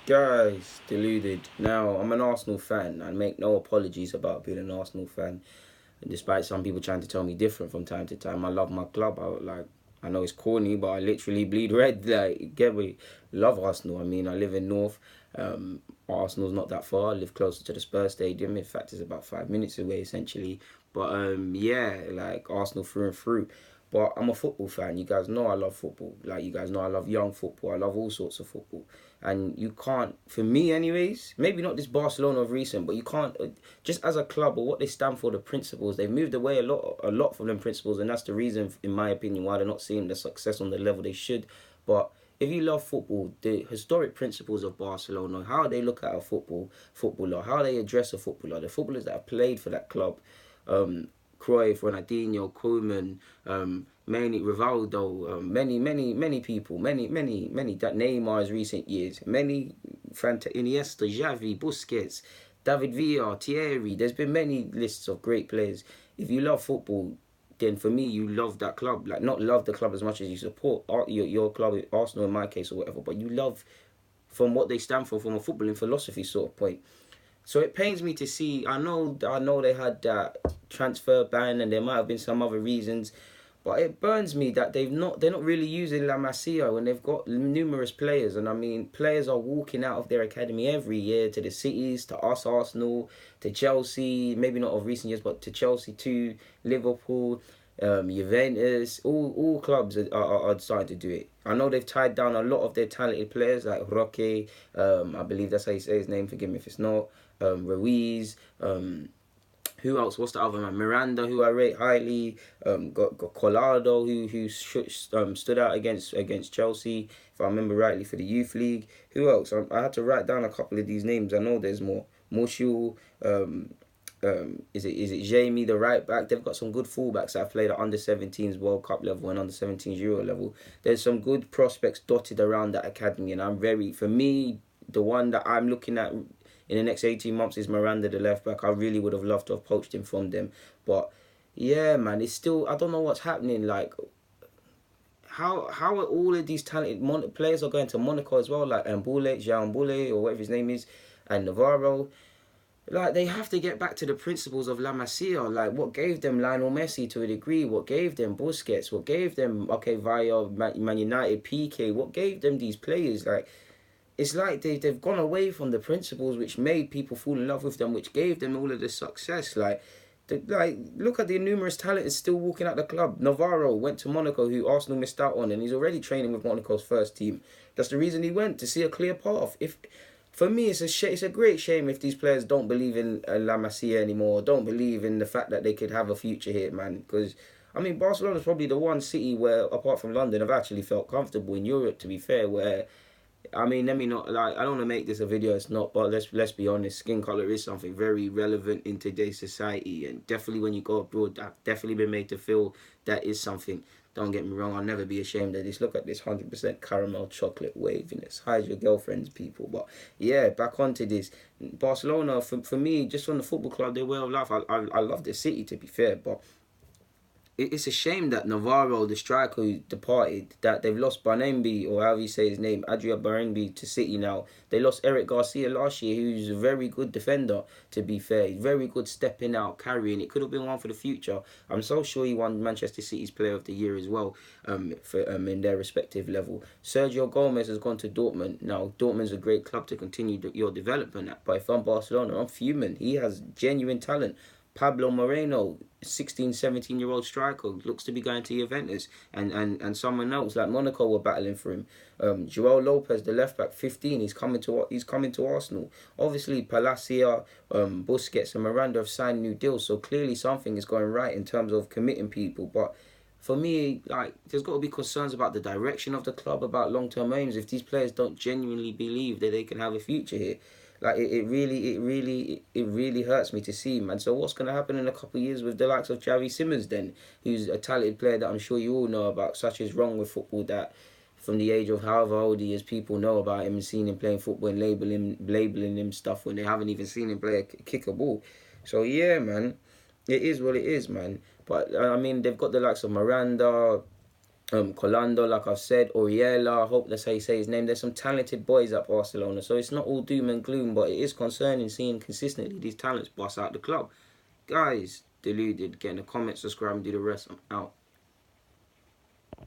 Guys, deluded. Now, I'm an Arsenal fan. I make no apologies about being an Arsenal fan. And despite some people trying to tell me different from time to time, I love my club. I know it's corny, but I literally bleed red. Like, get me? Love Arsenal. I mean, I live in North. Arsenal's not that far. I live closer to the Spurs Stadium. In fact, it's about 5 minutes away, essentially. But yeah, like Arsenal through and through. But I'm a football fan. You guys know I love football. Like, you guys know I love young football. I love all sorts of football. And you can't, for me anyways, maybe not this Barcelona of recent, but you can't, just as a club or what they stand for, the principles, they've moved away a lot from them principles, and that's the reason, in my opinion, why they're not seeing the success on the level they should. But if you love football, the historic principles of Barcelona, how they look at a footballer, how they address a footballer, the footballers that have played for that club, um, Cruyff, Ronaldinho, Koeman, many Rivaldo, many people, many that Neymar's recent years, many Iniesta, Xavi, Busquets, David Villa, Thierry. There's been many lists of great players. If you love football, then for me, you love that club. Like, not love the club as much as you support your club, Arsenal in my case or whatever, but you love from what they stand for from a footballing philosophy sort of point. So it pains me to see. I know they had that transfer ban, and there might have been some other reasons, but it burns me that they're not really using La Masia when they've got numerous players. And I mean, players are walking out of their academy every year to the cities, to us Arsenal, to Chelsea. Maybe not of recent years, but to Chelsea too, Liverpool. Juventus, all clubs are starting to do it. I know they've tied down a lot of their talented players like Roque, I believe that's how you say his name. Forgive me if it's not. Ruiz, who else? What's the other man? Miranda, who I rate highly. Got Collado, who stood out against Chelsea, if I remember rightly, for the youth league. Who else? I had to write down a couple of these names. I know there's more. Moshu, is it Jamie, the right back? They've got some good fullbacks that have played at under 17s World Cup level and under 17s Euro level. There's some good prospects dotted around that academy, and for me, the one that I'm looking at in the next 18 months is Miranda, the left back. I really would have loved to have poached him from them. But yeah, man, it's still, I don't know what's happening. Like, how are all of these talented players are going to Monaco as well, like Jean Mbule, or whatever his name is, and Navarro. Like, they have to get back to the principles of La Masia. Like, what gave them Lionel Messi to a degree? What gave them Busquets? What gave them, okay, via Man United, PK? What gave them these players? Like, it's like they've gone away from the principles which made people fall in love with them, which gave them all of the success. Like, look at the numerous talent is still walking out the club. Navarro went to Monaco, who Arsenal missed out on, and he's already training with Monaco's first team. That's the reason he went, to see a clear path. If For me, it's a great shame if these players don't believe in La Masia anymore, don't believe in the fact that they could have a future here, man. Because I mean, Barcelona is probably the one city where, apart from London, I've actually felt comfortable in Europe. To be fair, where I mean, let me not, like, I don't want to make this a video. It's not, but let's be honest. Skin color is something very relevant in today's society, and definitely when you go abroad, I've definitely been made to feel that is something. Don't get me wrong. I'll never be ashamed of this. Look at this 100% caramel chocolate waviness. Hide your girlfriends, people. But yeah, back onto this. Barcelona, for me, just on the football club, their way of life. I love the city, to be fair, but it's a shame that Navarro, the striker who departed, that they've lost Barnembi, or however you say his name, Adria Barnembi, to City now. They lost Eric Garcia last year, who's a very good defender, to be fair. He's very good stepping out, carrying. It could have been one for the future. I'm so sure he won Manchester City's Player of the Year as well, in their respective level. Sergio Gomez has gone to Dortmund. Now, Dortmund's a great club to continue your development at, but if I'm Barcelona, I'm fuming. He has genuine talent. Pablo Moreno, 16, 17-year-old striker, looks to be going to Juventus. And someone else like Monaco were battling for him. Joel Lopez, the left back, 15, he's coming to Arsenal. Obviously, Palacia, Busquets, and Miranda have signed new deals, so clearly something is going right in terms of committing people. But for me, like, there's got to be concerns about the direction of the club, about long-term aims. If these players don't genuinely believe that they can have a future here, like, it really hurts me to see, man. So what's gonna happen in a couple of years with the likes of Xavi Simmons then, who's a talented player that I'm sure you all know about? Such is wrong with football that from the age of however old he is, people know about him and seen him playing football and labeling him stuff when they haven't even seen him kick a ball. So yeah, man, it is what it is, man. But I mean, they've got the likes of Miranda, Colando, like I've said, Oriela, I hope that's how you say his name. There's some talented boys at Barcelona, so it's not all doom and gloom, but it is concerning seeing consistently these talents bust out the club. Guys, deluded. Get in the comments, subscribe, and do the rest. I'm out.